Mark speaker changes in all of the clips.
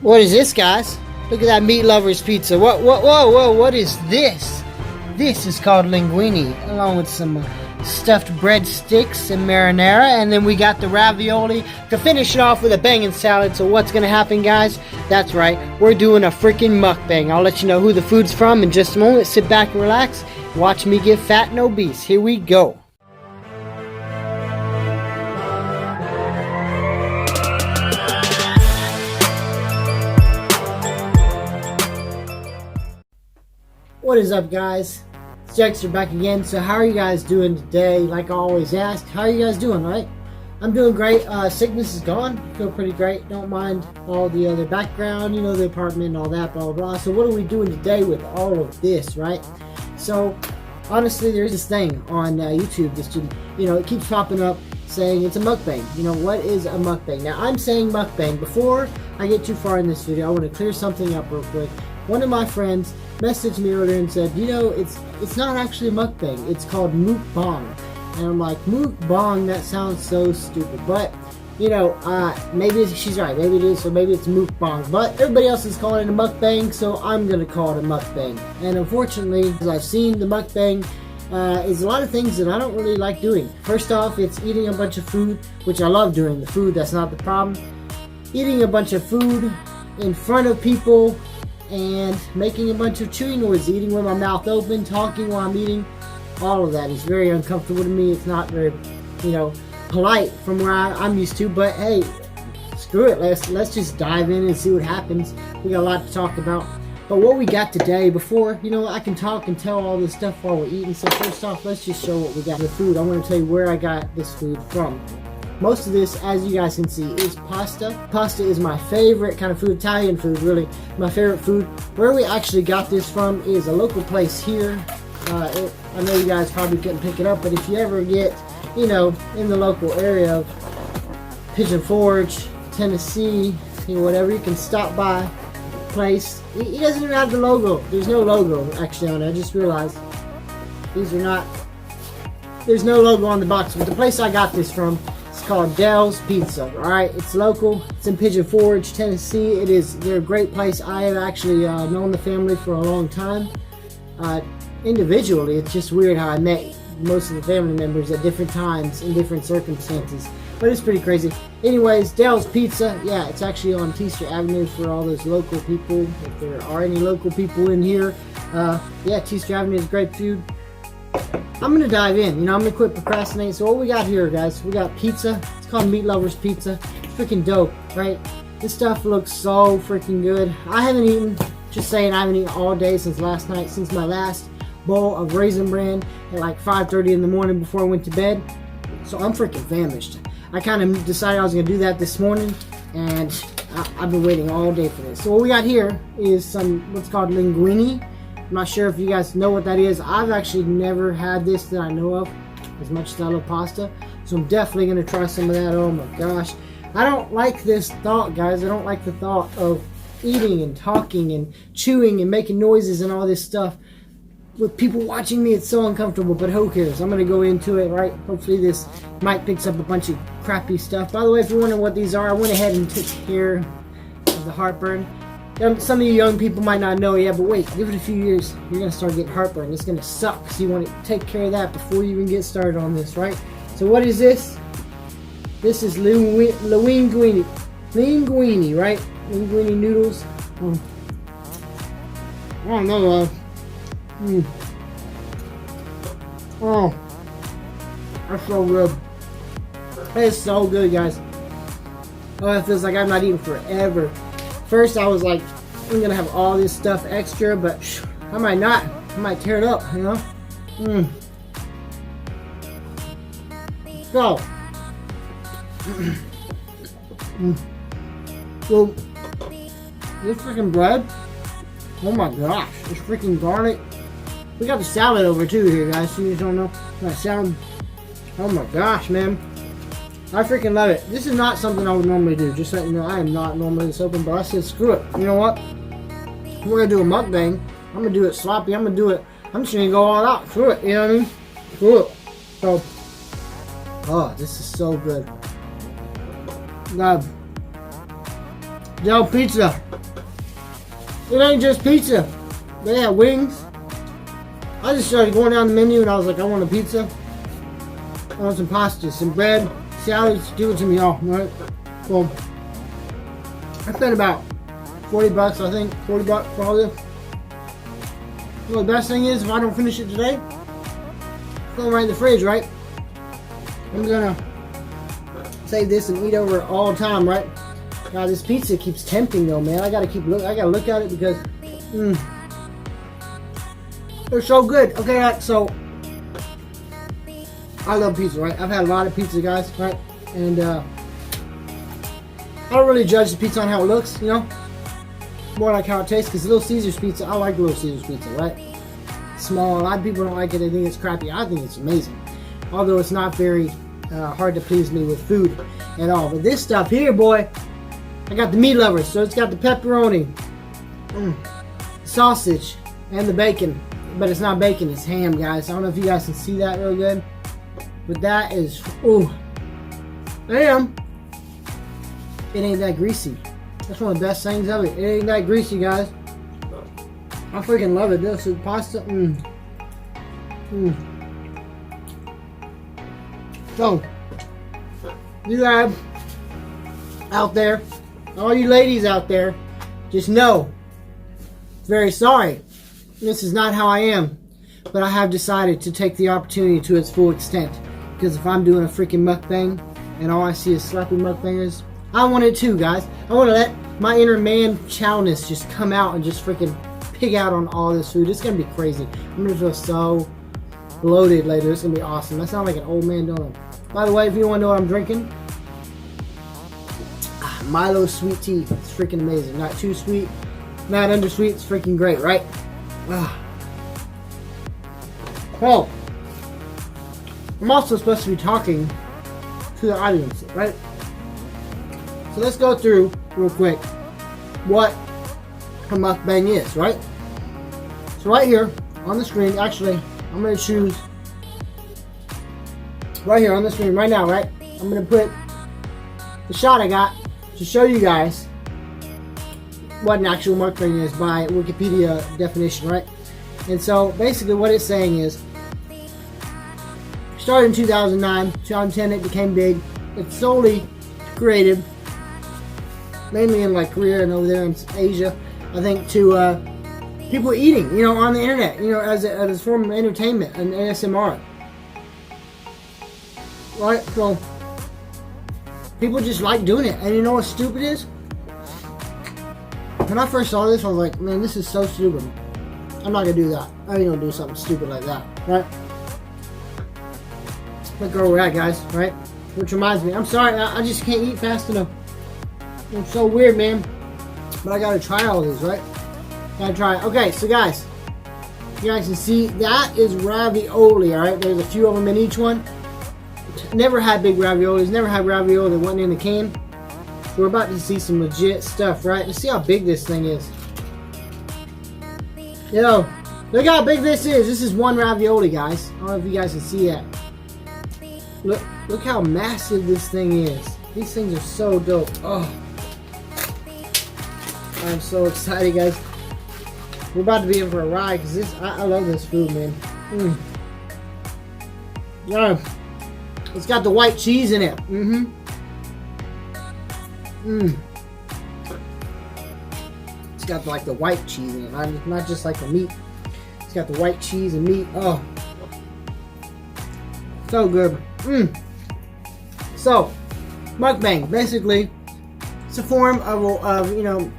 Speaker 1: What is this, guys? Look at that meat lovers pizza. Whoa, what is this? This is called linguine, along with some stuffed breadsticks and marinara, and then we got the ravioli to finish it off with a bangin salad. So what's gonna happen, guys? That's right, we're doing a freaking mukbang. I'll let you know who the food's from in just a moment. Sit back and relax. Watch me get fat and obese. Here we go. What is up, guys? It's Jegster back again. So how are you guys doing today? Like I always ask, how are you guys doing, right? I'm doing great. Sickness is gone. I feel pretty great. Don't mind all the other background, you know, the apartment and all that, blah, blah, blah. So what are we doing today with all of this, right? So honestly, there's this thing on YouTube that's just, you know, it keeps popping up saying it's a mukbang. You know, what is a mukbang? Now, I'm saying mukbang. Before I get too far in this video, I want to clear something up real quick. One of my friends messaged me earlier and said, you know, it's not actually a mukbang, it's called mukbang. And I'm like, mukbang, that sounds so stupid. But, you know, maybe she's right, maybe it is, so maybe it's mukbang. But everybody else is calling it a mukbang, so I'm going to call it a mukbang. And unfortunately, as I've seen, the mukbang is a lot of things that I don't really like doing. First off, it's eating a bunch of food, which I love doing. The food, that's not the problem. Eating a bunch of food in front of people and making a bunch of chewing noises, eating with my mouth open, talking while I'm eating. All of that is very uncomfortable to me. It's not very, you know, polite from where I'm used to. But hey, screw it. Let's just dive in and see what happens. We got a lot to talk about. But what we got today, before, you know, I can talk and tell all this stuff while we're eating. So first off, let's just show what we got. The food. I want to tell you where I got this food from. Most of this, as you guys can see, is pasta. Pasta is my favorite kind of food, Italian food, really. My favorite food. Where we actually got this from is a local place here. I know you guys probably couldn't pick it up, but if you ever get, you know, in the local area of Pigeon Forge, Tennessee, you know, whatever, you can stop by the place. He doesn't even have the logo. There's no logo actually on it. I just realized these are not, there's no logo on the box, but the place I got this from, called Dell's Pizza. Alright, it's local. It's in Pigeon Forge, Tennessee. They're a great place. I have actually known the family for a long time. Individually, it's just weird how I met most of the family members at different times in different circumstances. But it's pretty crazy. Anyways, Dell's Pizza, yeah, it's actually on Jegster Avenue for all those local people. If there are any local people in here, yeah, Jegster Avenue is great food. I'm going to dive in, you know, I'm going to quit procrastinating. So what we got here, guys, we got pizza. It's called Meat Lovers Pizza. It's freaking dope, right? This stuff looks so freaking good. I haven't eaten, just saying, I haven't eaten all day since last night, since my last bowl of Raisin Bran at like 5:30 in the morning before I went to bed. So I'm freaking famished. I kind of decided I was going to do that this morning, and I've been waiting all day for this. So what we got here is some, what's called linguine. I'm not sure if you guys know what that is. I've actually never had this that I know of, as much as I love pasta. So I'm definitely going to try some of that. Oh my gosh. I don't like this thought, guys. I don't like the thought of eating and talking and chewing and making noises and all this stuff with people watching me. It's so uncomfortable, but who cares? I'm going to go into it, right? Hopefully this mic picks up a bunch of crappy stuff. By the way, if you're wondering what these are, I went ahead and took care of the heartburn. Some of you young people might not know yet, but wait, give it a few years, you're going to start getting heartburn. It's going to suck, so you want to take care of that before you even get started on this, right? So what is this? This is linguine, right? Linguine noodles. I don't know. Oh, that's so good. It's so good, guys. Oh, it feels like I've not eaten forever. First, I was like, I'm gonna have all this stuff extra, but I might not. I might tear it up, you know? So, so this freaking bread, oh my gosh, this freaking garlic. We got the salad over too here, guys. So you just don't know my salad. Oh my gosh, man. I freaking love it. This is not something I would normally do. Just so you know, I am not normally this open, but I said screw it. You know what? We're gonna do a mukbang. I'm gonna do it sloppy. I'm just gonna go all out. Screw it. You know what I mean? Screw it. So, oh, this is so good. Dell pizza. It ain't just pizza. They have wings. I just started going down the menu and I was like, I want a pizza. I want some pasta, some bread, salads, do it to me all, right? Well, I spent about 40 bucks, I think, 40 bucks for all this. Well, the best thing is, if I don't finish it today, it's going right in the fridge, right? I'm gonna save this and eat over it all the time, right? God, this pizza keeps tempting though, man. I gotta look at it because, they're so good. Okay, so I love pizza, right? I've had a lot of pizza, guys, right? And I don't really judge the pizza on how it looks, you know? More like how it tastes, because Little Caesars pizza, I like Little Caesars pizza, right? Small, a lot of people don't like it, they think it's crappy. I think it's amazing. Although it's not very hard to please me with food at all. But this stuff here, boy, I got the meat lovers, so it's got the pepperoni, sausage, and the bacon. But it's not bacon, it's ham, guys. I don't know if you guys can see that real good. But that is, ooh. Damn. It ain't that greasy. That's one of the best things of it. It ain't that greasy, guys. I freaking love it. This is pasta. So, you guys out there, all you ladies out there, just know, very sorry. This is not how I am. But I have decided to take the opportunity to its full extent. Because if I'm doing a freaking mukbang and all I see is sloppy mukbangers, I want it too, guys. I want to let my inner man chowness just come out and just freaking pig out on all this food. It's going to be crazy. I'm going to feel so bloated later. It's going to be awesome. I sound like an old man, don't I? By the way, if you want to know what I'm drinking, Milo sweet tea. It's freaking amazing. Not too sweet, not under sweet. It's freaking great, right? Well, I'm also supposed to be talking to the audience, right? So let's go through real quick what a mukbang is, right? So right here on the screen, actually, I'm going to choose right here on the screen right now, right? I'm going to put the shot I got to show you guys what an actual mukbang is by Wikipedia definition, right? And so basically what it's saying is, started in 2009, 2010 it became big. It's solely created, mainly in like Korea and over there in Asia, I think, to people eating, you know, on the internet, you know, as a form of entertainment and ASMR. Right? So people just like doing it. And you know what stupid is? When I first saw this, I was like, man, this is so stupid. I'm not gonna do that. I ain't gonna do something stupid like that, right? Look where we're at, guys, right? Which reminds me, I'm sorry, I just can't eat fast enough. It's so weird, man. But I gotta try all these, right? Gotta try it. Okay, so guys, you guys can see that is ravioli, alright? There's a few of them in each one. Never had big raviolis, never had ravioli that wasn't in the can. We're about to see some legit stuff, right? Let's see how big this thing is. Yo, look how big this is. This is one ravioli, guys. I don't know if you guys can see that. Look how massive this thing is. These things are so dope. Oh, I'm so excited, guys. We're about to be in for a ride because I love this food, man. Yeah, it's got the white cheese in it. It's got like the white cheese in it, not just like the meat. It's got the white cheese and meat. Oh, so good. So, mukbang, basically, it's a form of you know,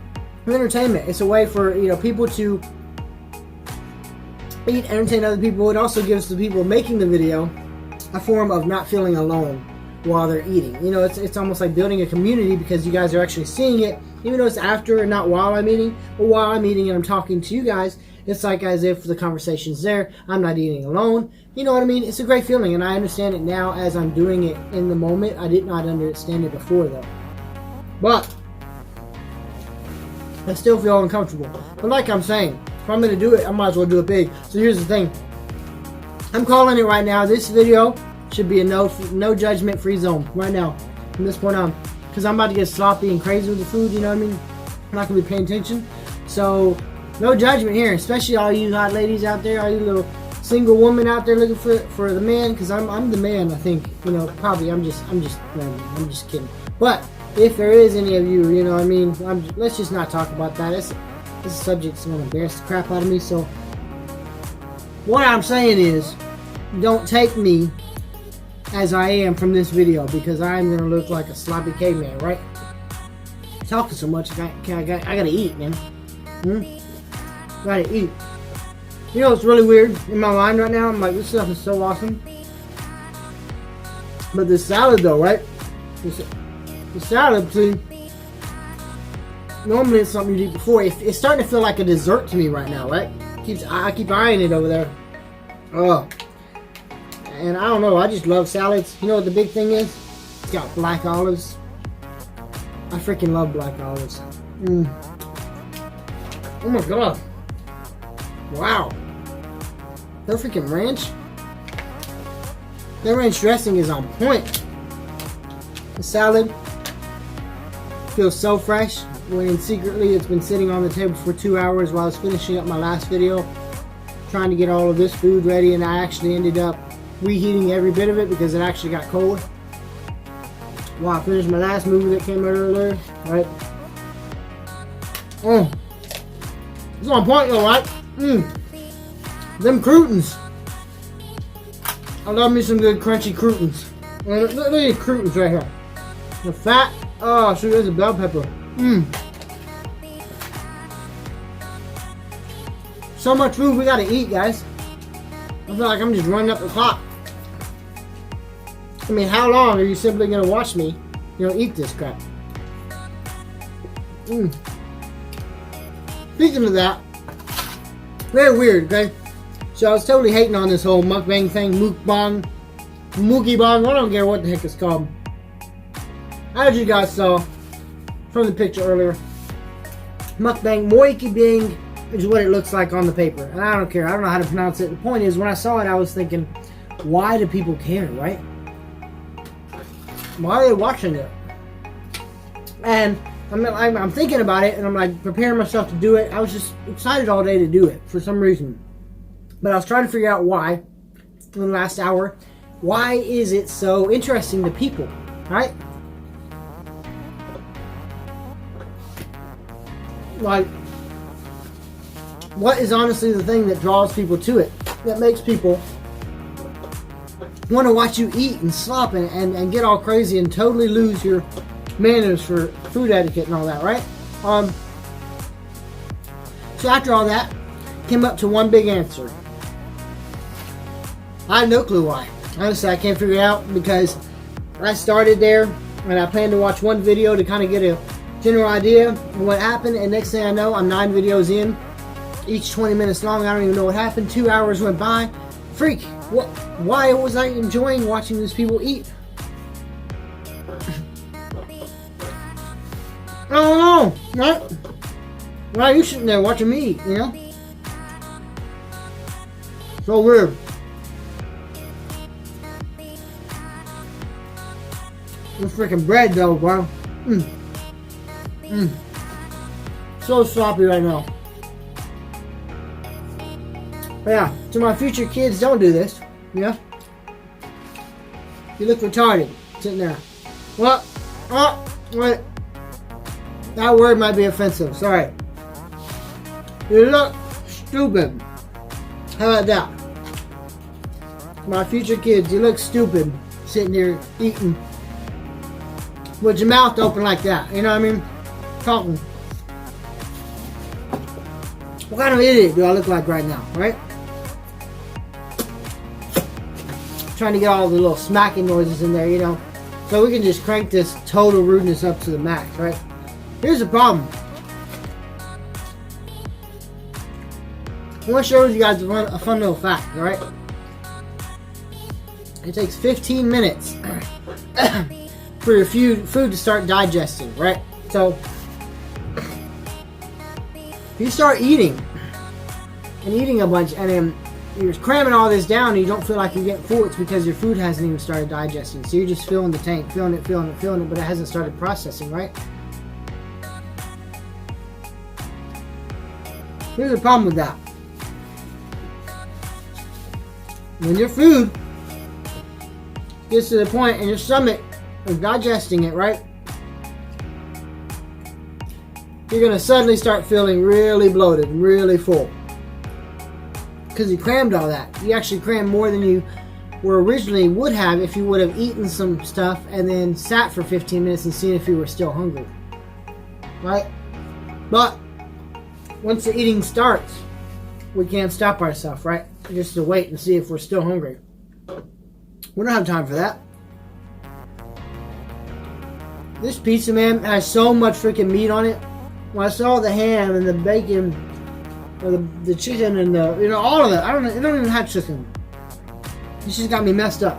Speaker 1: entertainment. It's a way for, you know, people to eat, entertain other people. It also gives the people making the video a form of not feeling alone while they're eating. You know, it's almost like building a community because you guys are actually seeing it, even though it's after and not while I'm eating. But while I'm eating and I'm talking to you guys, it's like as if the conversation's there. I'm not eating alone. You know what I mean? It's a great feeling, and I understand it now as I'm doing it in the moment. I did not understand it before, though. But I still feel uncomfortable. But like I'm saying, if I'm going to do it, I might as well do it big. So here's the thing. I'm calling it right now. This video should be a no judgment free zone right now from this point on. Because I'm about to get sloppy and crazy with the food, you know what I mean? I'm not gonna be paying attention. So no judgment here, especially all you hot ladies out there, all you little single women out there looking for the man, because I'm the man. I think, you know, probably I'm just kidding. But if there is any of you, you know what I mean, let's just not talk about that. This subject's gonna embarrass the crap out of me. So what I'm saying is, don't take me as I am from this video, because I'm gonna look like a sloppy caveman, right? Talking so much, I gotta eat, man. Gotta eat. You know, it's really weird in my mind right now. I'm like, this stuff is so awesome. But the salad, though, right? The salad, see, normally it's something you eat before. It's starting to feel like a dessert to me right now, right? I keep eyeing it over there. Oh. And I don't know, I just love salads. You know what the big thing is? It's got black olives. I freaking love black olives. Oh my god. Wow. That freaking ranch. That ranch dressing is on point. The salad feels so fresh, when secretly it's been sitting on the table for 2 hours while I was finishing up my last video, trying to get all of this food ready, and I actually ended up reheating every bit of it because it actually got cold. While I finished my last movie that came out earlier, right? Oh, it's on point though, right? Them croutons. I love me some good crunchy croutons. Look at these croutons right here. The fat. Oh, sure, there's a bell pepper. So much food we gotta eat, guys. I feel like I'm just running up the clock. I mean, how long are you simply gonna watch me, you know, eat this crap? Speaking of that, very weird, okay? So I was totally hating on this whole mukbang thing, mukbang, I don't care what the heck it's called. As you guys saw from the picture earlier, mukbang, moikibing is what it looks like on the paper. And I don't care, I don't know how to pronounce it. The point is, when I saw it, I was thinking, why do people care, right? Why are they watching it? And I'm thinking about it, and I'm like preparing myself to do it. I was just excited all day to do it for some reason. But I was trying to figure out why in the last hour. Why is it so interesting to people, right? Like, what is honestly the thing that draws people to it? That makes people want to watch you eat and slop and get all crazy and totally lose your manners for food etiquette and all that, right? So after all that, came up to one big answer. I have no clue why. Honestly, I can't figure it out, because I started there and I planned to watch one video to kind of get a general idea of what happened, and next thing I know, I'm 9 videos in, each 20 minutes long. I don't even know what happened. 2 hours went by. Freak, why was I enjoying watching these people eat? I don't know, right? Why are you sitting there watching me eat, you know? So weird. This freaking bread though, bro. So sloppy right now. But yeah, to my future kids, don't do this. Yeah? You look retarded sitting there. What? Oh, wait. That word might be offensive. Sorry. You look stupid. How about that? My future kids, you look stupid sitting there eating with your mouth open like that. You know what I mean? Talking. What kind of idiot do I look like right now, right? Trying to get all the little smacking noises in there, you know, so we can just crank this total rudeness up to the max, right? Here's the problem. I want to show you guys a fun little fact, alright? It takes 15 minutes for your food to start digesting, right? So, if you start eating a bunch, and then you're cramming all this down and you don't feel like you're getting full, it's because your food hasn't even started digesting. So you're just filling the tank, filling it, but it hasn't started processing, right? Here's the problem with that. When your food gets to the point and your stomach is digesting it, right? You're going to suddenly start feeling really bloated, really full. Because you crammed all that. You actually crammed more than you were originally would have if you would have eaten some stuff and then sat for 15 minutes and seen if you were still hungry. Right? But once the eating starts, we can't stop ourselves, right? Just to wait and see if we're still hungry. We don't have time for that. This pizza, man, has so much freaking meat on it. When I saw the ham and the bacon, or the chicken and the, you know, all of it. I don't know, it don't even have chicken. This just got me messed up.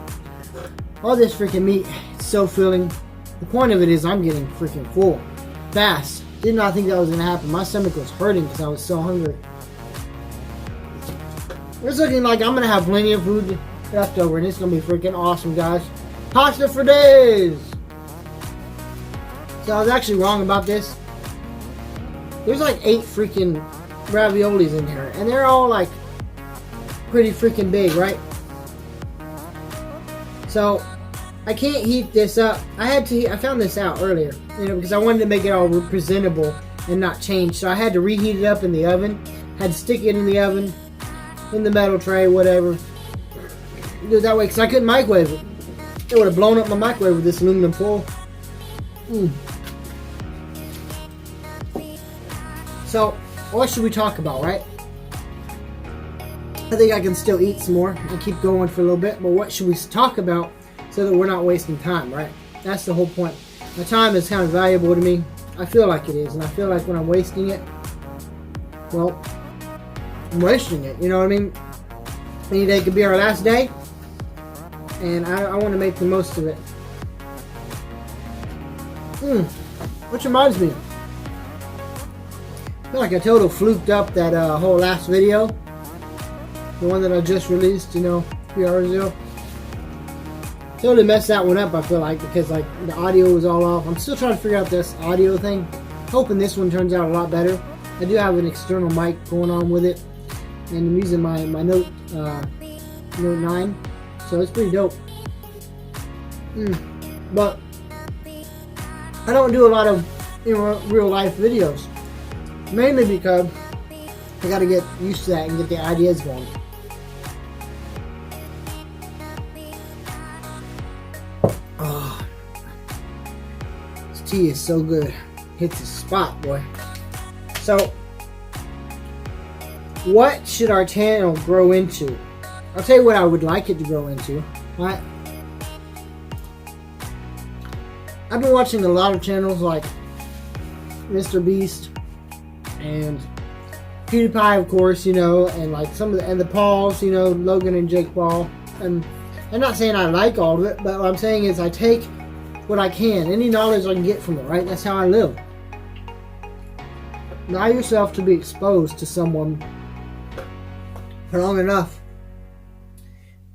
Speaker 1: All this freaking meat, it's so filling. The point of it is I'm getting freaking full. Fast. Did not think that was going to happen. My stomach was hurting because I was so hungry. It's looking like I'm going to have plenty of food left over, and it's going to be freaking awesome, guys. Pasta for days! So I was actually wrong about this. There's like 8 freaking raviolis in here, and they're all like pretty freaking big, right? So I can't heat this up. I found this out earlier, you know, because I wanted to make it all presentable and not change. So I had to reheat it up in the oven. Had to stick it in the oven, in the metal tray, whatever. Do it that way because I couldn't microwave it. It would have blown up my microwave with this aluminum foil. So what should we talk about, right? I think I can still eat some more and keep going for a little bit, but what should we talk about so that we're not wasting time, right? That's the whole point. My time is kind of valuable to me. I feel like it is, and I feel like when I'm wasting it, well, I'm wasting it, you know what I mean? Any day could be our last day, and I want to make the most of it. Which reminds me, I feel like I totally fluked up that whole last video. The one that I just released, you know, a few hours ago. Totally messed that one up, I feel like, because like the audio was all off. I'm still trying to figure out this audio thing. Hoping this one turns out a lot better. I do have an external mic going on with it. And I'm using my Note 9. So it's pretty dope. But I don't do a lot of, you know, real life videos. Mainly because I gotta get used to that and get the ideas going. Oh, this tea is so good. Hits the spot, boy. So, what should our channel grow into? I'll tell you what I would like it to grow into. Right? I've been watching a lot of channels like Mr. Beast and PewDiePie, of course, you know, and like some of the Pauls, you know, Logan and Jake Paul. And I'm not saying I like all of it, but what I'm saying is I take what I can, any knowledge I can get from it, right? That's how I live. Allow yourself to be exposed to someone for long enough,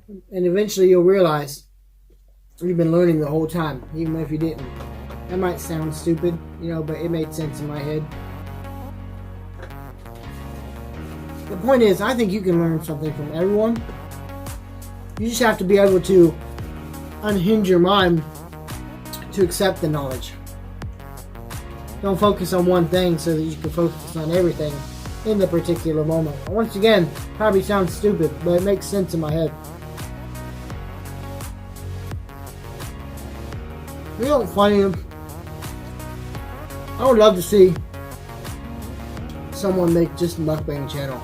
Speaker 1: and eventually you'll realize you've been learning the whole time, even if you didn't. That might sound stupid, you know, but it made sense in my head. The point is, I think you can learn something from everyone. You just have to be able to unhinge your mind to accept the knowledge. Don't focus on one thing so that you can focus on everything in the particular moment. Once again, probably sounds stupid, but it makes sense in my head. You know what's funny? I would love to see someone make just a mukbang channel.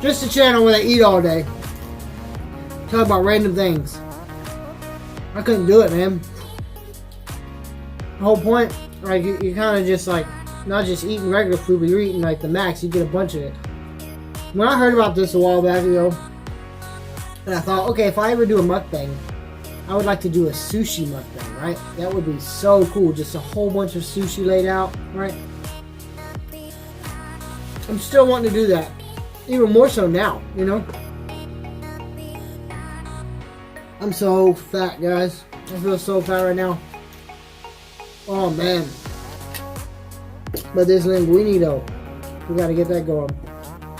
Speaker 1: Just a channel where they eat all day. Talk about random things. I couldn't do it, man. The whole point, like, you're kind of just like, not just eating regular food, but you're eating like the max. You get a bunch of it. When I heard about this a while back ago, and I thought, okay, if I ever do a mukbang, I would like to do a sushi mukbang, right? That would be so cool. Just a whole bunch of sushi laid out, right? I'm still wanting to do that. Even more so now, you know? I'm so fat, guys. I feel so fat right now. Oh, man. But this linguine, though. We got to get that going.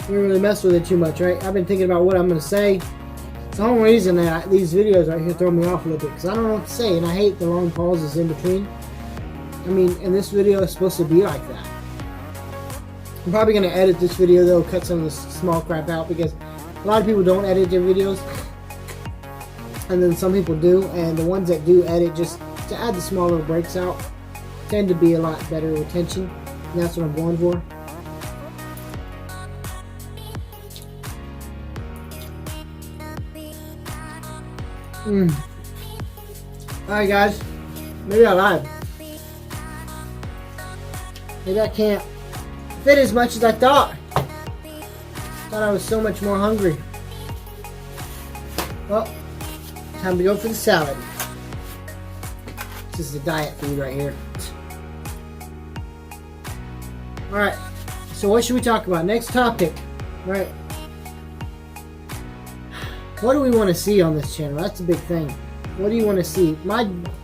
Speaker 1: We don't really mess with it too much, right? I've been thinking about what I'm going to say. It's the only reason that these videos right here throw me off a little bit, because I don't know what to say, and I hate the long pauses in between. I mean, and this video is supposed to be like that. I'm probably going to edit this video, though, cut some of the small crap out, because a lot of people don't edit their videos, and then some people do, and the ones that do edit, just to add the small little breaks out, tend to be a lot better retention, and that's what I'm going for. Alright guys, maybe I lied. Maybe I can't fit as much as I thought. Thought I was so much more hungry. Well, time to go for the salad. This is the diet food right here. Alright, so what should we talk about? Next topic, right? What do we want to see on this channel? That's a big thing. What do you want to see?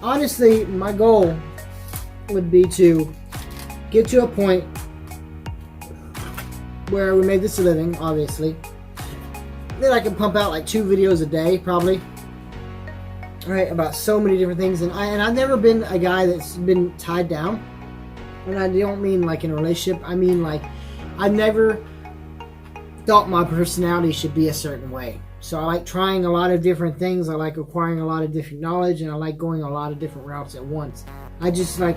Speaker 1: Honestly, my goal would be to get to a point where we make this a living, obviously. Then I can pump out like 2 videos a day, probably. Right, about so many different things. And I've never been a guy that's been tied down. And I don't mean like in a relationship. I mean like I've never thought my personality should be a certain way. So I like trying a lot of different things. I like acquiring a lot of different knowledge, and I like going a lot of different routes at once. I just like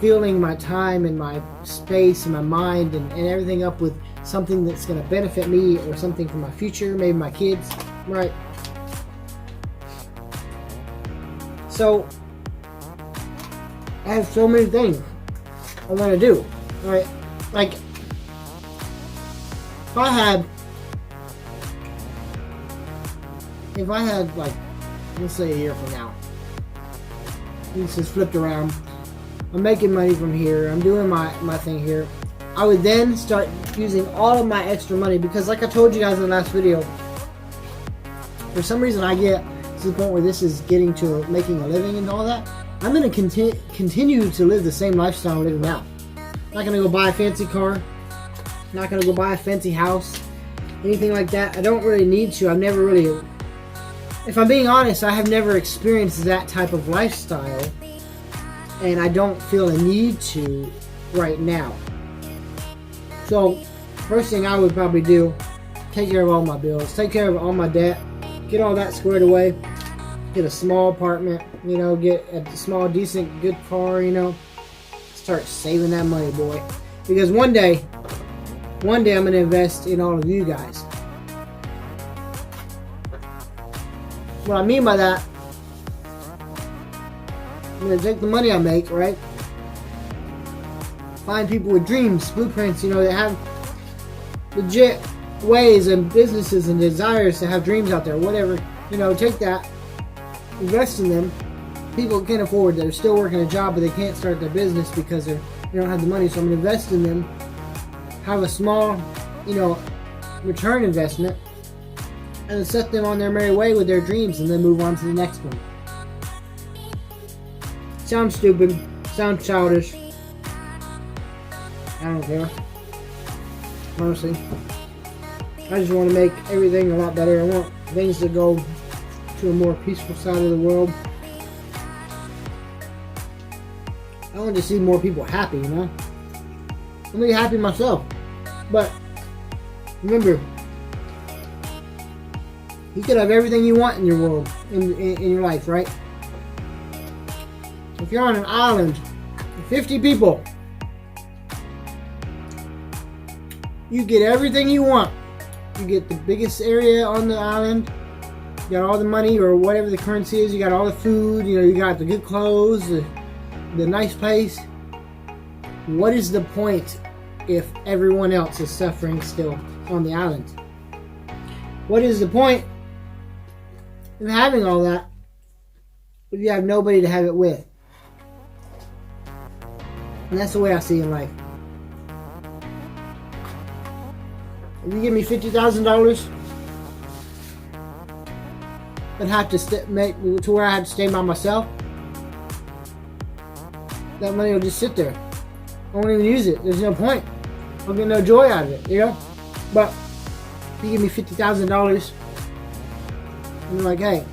Speaker 1: filling my time and my space and my mind and everything up with something that's going to benefit me or something for my future, maybe my kids, right? So I have so many things I want to do, right? Like if I had like, let's say a year from now, this is flipped around, I'm making money from here, I'm doing my thing here, I would then start using all of my extra money, because like I told you guys in the last video, for some reason I get to the point where this is getting to making a living and all that, I'm going to continue to live the same lifestyle I'm living now. I'm not going to go buy a fancy car, I'm not going to go buy a fancy house, anything like that. I don't really need to. I've never really, if I'm being honest, I have never experienced that type of lifestyle, and I don't feel a need to right now. So, first thing I would probably do, take care of all my bills, take care of all my debt, get all that squared away, get a small apartment, you know, get a small, decent, good car, you know, start saving that money, boy. Because one day I'm going to invest in all of you guys. What I mean by that, I'm going to take the money I make, right? Find people with dreams, blueprints, you know, that have legit ways and businesses and desires to have dreams out there, whatever. You know, take that, invest in them. People can't afford, they're still working a job, but they can't start their business because they don't have the money. So I'm going to invest in them, have a small, you know, return investment, and then set them on their merry way with their dreams, and then move on to the next one. Sounds stupid, sounds childish. I don't care. Honestly, I just want to make everything a lot better. I want things to go to a more peaceful side of the world. I want to see more people happy, you know? I'm really happy myself. But remember, you could have everything you want in your world, in your life, right? If you're on an island with 50 people, you get everything you want. You get the biggest area on the island. You got all the money or whatever the currency is. You got all the food. You know, you got the good clothes, the nice place. What is the point if everyone else is suffering still on the island? What is the point of having all that if you have nobody to have it with? And that's the way I see in life. If you give me $50,000, I'd have to make to where I have to stay by myself. That money will just sit there. I won't even use it. There's no point. I'll get no joy out of it, you know? But if you give me $50,000 and you're like, hey,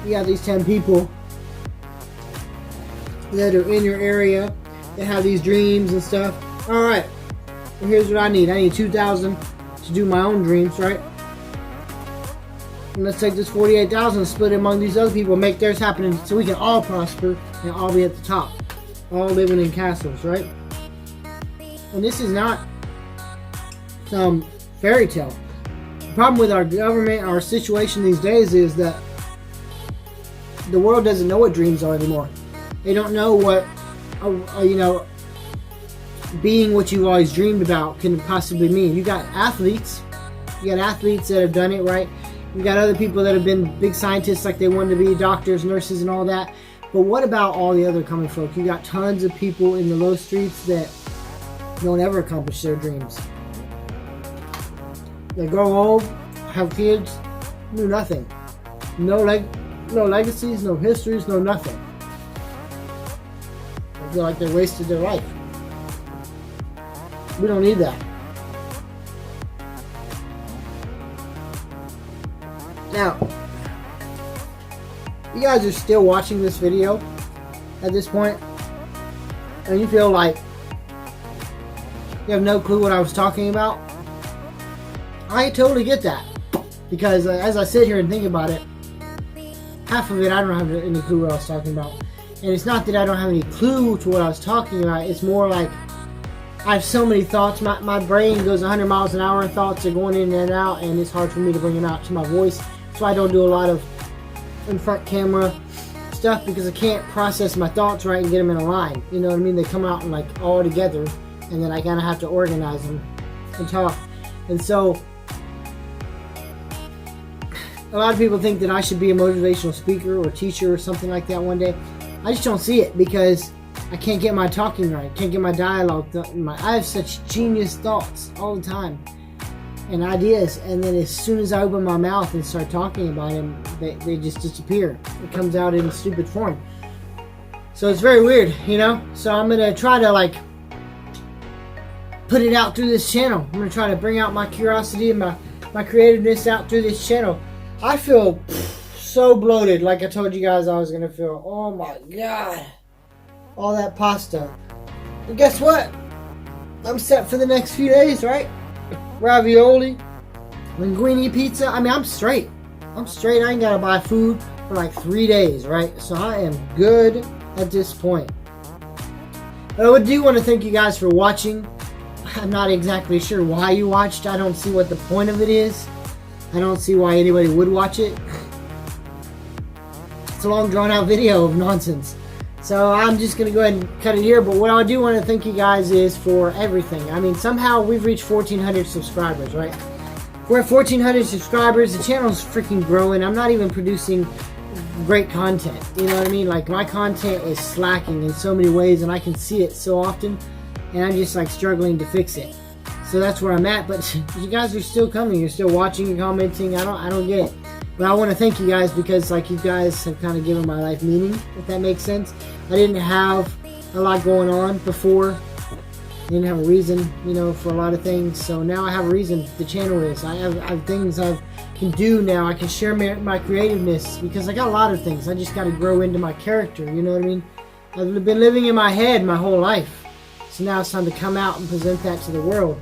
Speaker 1: you got these 10 people that are in your area that have these dreams and stuff. All right, well, here's what I need. I need $2,000 to do my own dreams, right? And let's take this $48,000 and split it among these other people, make theirs happen, so we can all prosper and all be at the top, all living in castles, right? And this is not some fairy tale. The problem with our government, our situation these days, is that the world doesn't know what dreams are anymore. They don't know what, you know, being what you've always dreamed about can possibly mean. You got athletes that have done it, right? You got other people that have been big scientists, like they wanted to be doctors, nurses, and all that. But what about all the other common folk? You got tons of people in the low streets that don't ever accomplish their dreams. They grow old, have kids, do nothing. No legacies, no histories, no nothing. I feel like they wasted their life. We don't need that. Now, you guys are still watching this video at this point, and you feel like you have no clue what I was talking about. I totally get that, because as I sit here and think about it, half of it I don't have any clue what I was talking about. And it's not that I don't have any clue to what I was talking about, it's more like I have so many thoughts. My brain goes 100 miles an hour, thoughts are going in and out, and it's hard for me to bring them out to my voice. So I don't do a lot of in front camera stuff, because I can't process my thoughts right and get them in a line. You know what I mean? They come out and like all together, and then I kind of have to organize them and talk. And so a lot of people think that I should be a motivational speaker or teacher or something like that one day. I just don't see it, because I can't get my talking right, can't get my dialogue. I have such genius thoughts all the time and ideas, and then as soon as I open my mouth and start talking about them, they just disappear. It comes out in stupid form. So it's very weird, you know? So I'm gonna try to like put it out through this channel. I'm gonna try to bring out my curiosity and my creativeness out through this channel. I feel so bloated, like I told you guys I was gonna feel. Oh my god, all that pasta. But guess what? I'm set for the next few days, right? Ravioli, linguine pizza. I mean, I'm straight. I ain't gotta buy food for like 3 days, right? So I am good at this point. But I do want to thank you guys for watching. I'm not exactly sure why you watched. I don't see what the point of it is. I don't see why anybody would watch it. It's a long drawn out video of nonsense. So I'm just going to go ahead and cut it here. But what I do want to thank you guys is for everything. I mean, somehow we've reached 1,400 subscribers, right? We're at 1,400 subscribers. The channel's freaking growing. I'm not even producing great content. You know what I mean? Like, my content is slacking in so many ways, and I can see it so often. And I'm just like struggling to fix it. So that's where I'm at. But you guys are still coming. You're still watching and commenting. I don't get it. But I want to thank you guys, because like you guys have kind of given my life meaning, if that makes sense. I didn't have a lot going on before. I didn't have a reason, you know, for a lot of things. So now I have a reason. The channel is. I have things I can do now. I can share my creativeness, because I got a lot of things. I just got to grow into my character. You know what I mean? I've been living in my head my whole life. So now it's time to come out and present that to the world.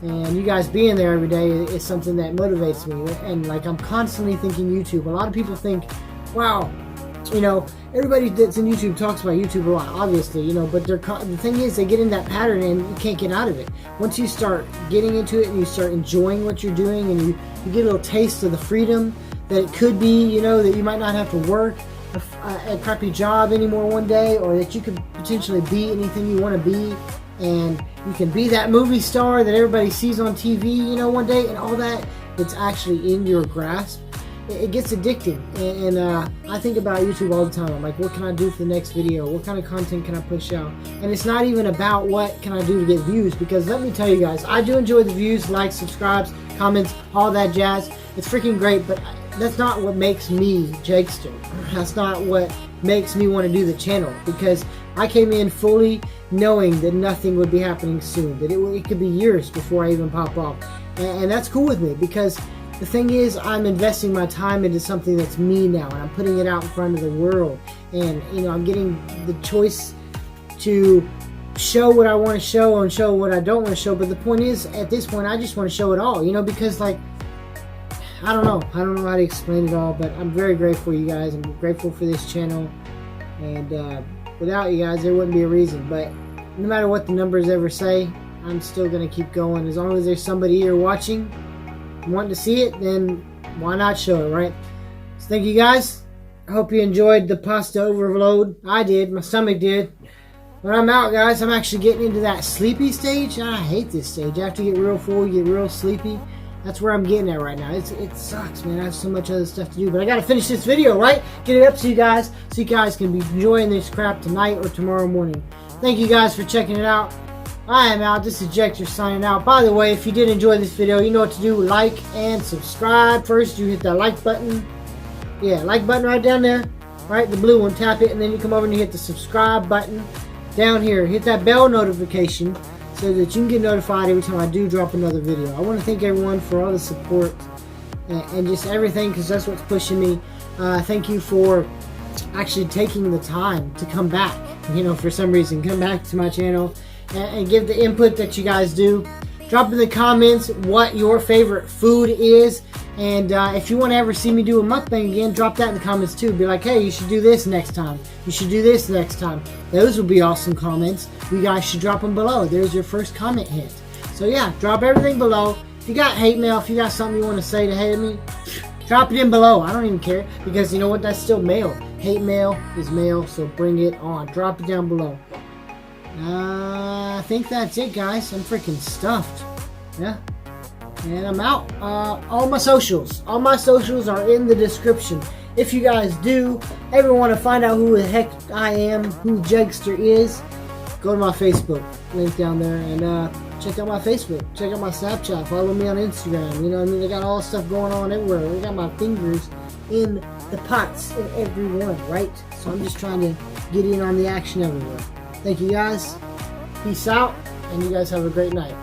Speaker 1: And you guys being there every day is something that motivates me. And like, I'm constantly thinking YouTube. A lot of people think, wow, you know, everybody that's in YouTube talks about YouTube a lot, obviously, you know, but the thing is, they get in that pattern and you can't get out of it. Once you start getting into it and you start enjoying what you're doing, and you get a little taste of the freedom that it could be, you know, that you might not have to work a crappy job anymore one day, or that you could potentially be anything you want to be, and you can be that movie star that everybody sees on TV, you know, one day, and all that, it's actually in your grasp. It gets addicting, and I think about YouTube all the time. I'm like, what can I do for the next video? What kind of content can I push out? And it's not even about what can I do to get views, because let me tell you guys, I do enjoy the views, likes, subscribes, comments, all that jazz. It's freaking great, but that's not what makes me Jegster. That's not what makes me want to do the channel, because I came in fully knowing that nothing would be happening soon, that it could be years before I even pop off, and that's cool with me, because the thing is, I'm investing my time into something that's me now, and I'm putting it out in front of the world, and you know, I'm getting the choice to show what I want to show and show what I don't want to show. But the point is, at this point, I just want to show it all, you know, because like, I don't know how to explain it all, but I'm very grateful for you guys. I'm grateful for this channel, and without you guys, there wouldn't be a reason. But no matter what the numbers ever say, I'm still gonna keep going. As long as there's somebody here watching, wanting to see it, then why not show it, right? So thank you guys. I hope you enjoyed the pasta overload. I did. My stomach did. When I'm out, guys, I'm actually getting into that sleepy stage. I hate this stage. After you get real full, you get real sleepy. That's where I'm getting at right now. It sucks, man. I have so much other stuff to do, but I gotta finish this video, right? Get it up to you guys, so you guys can be enjoying this crap tonight or tomorrow morning. Thank you guys for checking it out. I am out. This is Jegster signing out. By the way, if you did enjoy this video, you know what to do. Like and subscribe. First, you hit that like button. Yeah, like button right down there. Right, the blue one. Tap it, and then you come over and you hit the subscribe button down here. Hit that bell notification so that you can get notified every time I do drop another video. I want to thank everyone for all the support and just everything, because that's what's pushing me. Thank you for actually taking the time to come back. You know, for some reason, come back to my channel and give the input that you guys do. Drop in the comments what your favorite food is, and if you want to ever see me do a mukbang again, drop that in the comments too. Be like, hey, you should do this next time. You should do this next time. Those would be awesome comments. You guys should drop them below. There's your first comment hit. So yeah, drop everything below. If you got hate mail, if you got something you want to say to hate me, drop it in below. I don't even care, because you know what? That's still mail. Hate mail is mail, so bring it on. Drop it down below. I think that's it, guys. I'm freaking stuffed. Yeah. And I'm out. All my socials are in the description. If you guys do ever want to find out who the heck I am, who Jegster is, go to my Facebook. Link down there, and check out my Facebook. Check out my Snapchat. Follow me on Instagram. You know what I mean? I got all stuff going on everywhere. I got my fingers in the pots of everyone, right? So I'm just trying to get in on the action everywhere. Thank you guys. Peace out, and you guys have a great night.